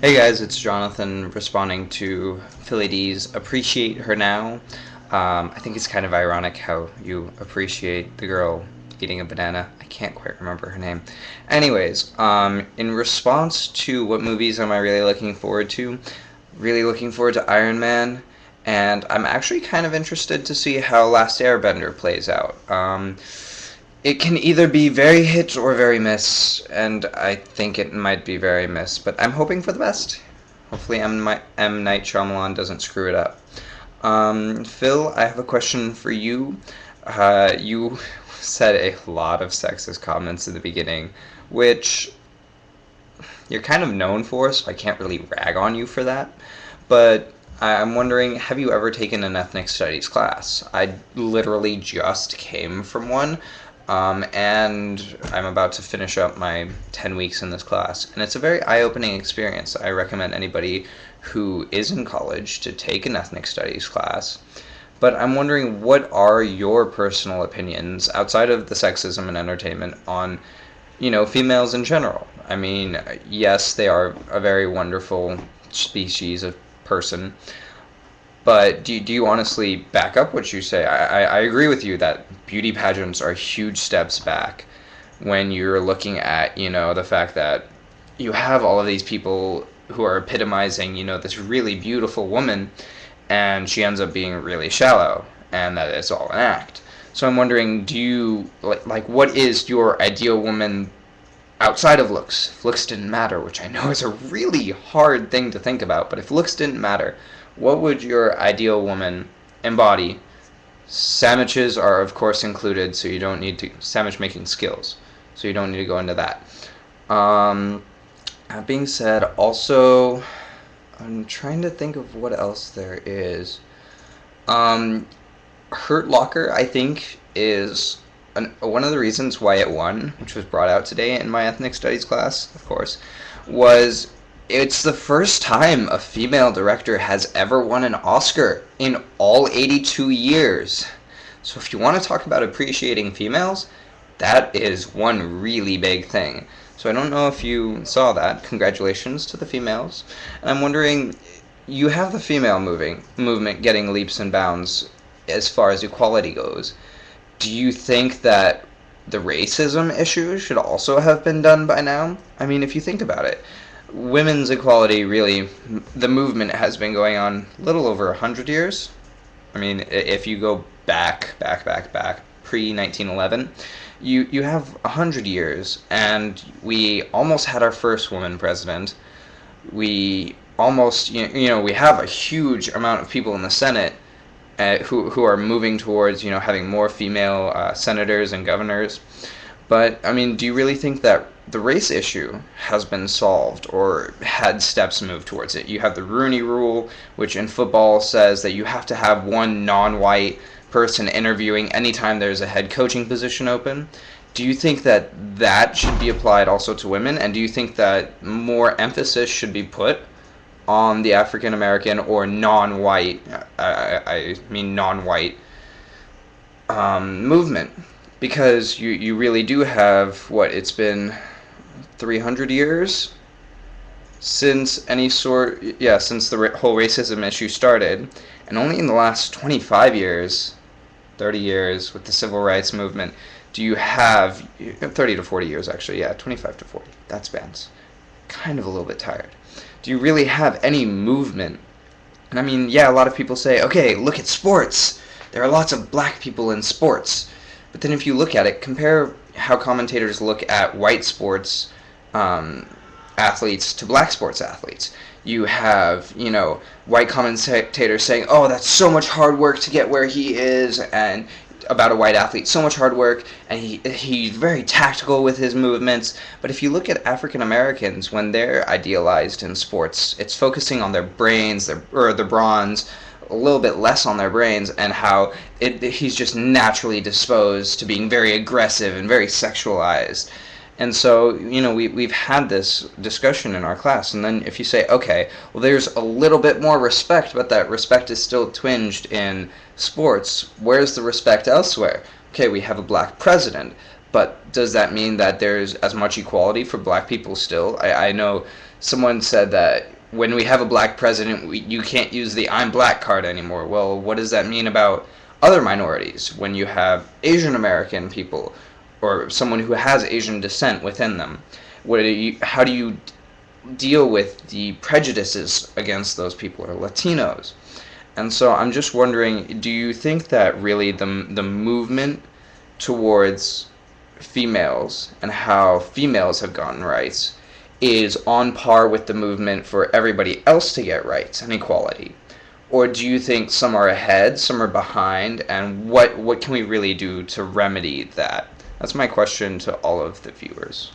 Hey guys, it's Jonathan responding to Philly D's Appreciate Her Now. I think it's kind of ironic how you appreciate the girl eating a banana. I can't quite remember her name. Anyways, in response to what movies am I really looking forward to? Really looking forward to Iron Man, and I'm actually kind of interested to see how Last Airbender plays out. It can either be very hit or very miss, and I think it might be very miss, but I'm hoping for the best. Hopefully M. Night Shyamalan doesn't screw it up. Phil, I have a question for you. You said a lot of sexist comments in the beginning, which you're kind of known for, so I can't really rag on you for that. But I'm wondering, have you ever taken an ethnic studies class? I literally just came from one, and I'm about to finish up my 10 weeks in this class. And it's a very eye-opening experience. I recommend anybody who is in college to take an ethnic studies class. But I'm wondering, what are your personal opinions outside of the sexism and entertainment on, females in general? I mean, yes, they are a very wonderful species of person, but do you honestly back up what you say? I agree with you that beauty pageants are huge steps back when you're looking at, the fact that you have all of these people who are epitomizing, this really beautiful woman, and she ends up being really shallow, and that it's all an act. So I'm wondering, do you, like what is your ideal woman outside of looks? If looks didn't matter, which I know is a really hard thing to think about, but if looks didn't matter, what would your ideal woman embody? Sandwiches are, of course, included, so you don't need to, sandwich making skills, so you don't need to go into that. That being said, also, I'm trying to think of what else there is. Hurt Locker, I think, is one of the reasons why it won, which was brought out today in my ethnic studies class, of course, was it's the first time a female director has ever won an Oscar in all 82 years. So if you want to talk about appreciating females, that is one really big thing. So I don't know if you saw that. Congratulations to the females. And I'm wondering, you have the female movement getting leaps and bounds as far as equality goes. Do you think that the racism issue should also have been done by now? I mean, if you think about it, women's equality, really, the movement has been going on a little over 100 years. I mean, if you go back, pre-1911, you have 100 years, and we almost had our first woman president. We almost, we have a huge amount of people in the Senate who are moving towards, having more female senators and governors. But, I mean, do you really think that the race issue has been solved or had steps moved towards it? You have the Rooney Rule, which in football says that you have to have one non-white person interviewing anytime there's a head coaching position open. Do you think that that should be applied also to women? And do you think that more emphasis should be put on the African American or non-white, I mean non-white movement? Because you really do have, it's been 300 years since since the whole racism issue started, and only in the last 25 years, 30 years with the civil rights movement, do you have, 30 to 40 years actually, 25 to 40, that spans. Kind of a little bit tired. Do you really have any movement? And I mean, a lot of people say, okay, look at sports. There are lots of black people in sports. But then if you look at it, compare how commentators look at white sports athletes to black sports athletes. You have, white commentators saying, oh, that's so much hard work to get where he is, and about a white athlete, so much hard work, and he's very tactical with his movements. But if you look at African Americans, when they're idealized in sports, it's focusing on their brains, their bronze, a little bit less on their brains, and how he's just naturally disposed to being very aggressive and very sexualized. And so, we've had this discussion in our class, and then if you say, okay, well, there's a little bit more respect, but that respect is still twinged in sports, where's the respect elsewhere? Okay, we have a black president, but does that mean that there's as much equality for black people still? I know someone said that when we have a black president, you can't use the "I'm black" card anymore. Well, what does that mean about other minorities when you have Asian American people or someone who has Asian descent within them? How do you deal with the prejudices against those people or Latinos? And so I'm just wondering, do you think that really the movement towards females and how females have gotten rights is on par with the movement for everybody else to get rights and equality? Or do you think some are ahead, some are behind, and what can we really do to remedy that? That's my question to all of the viewers.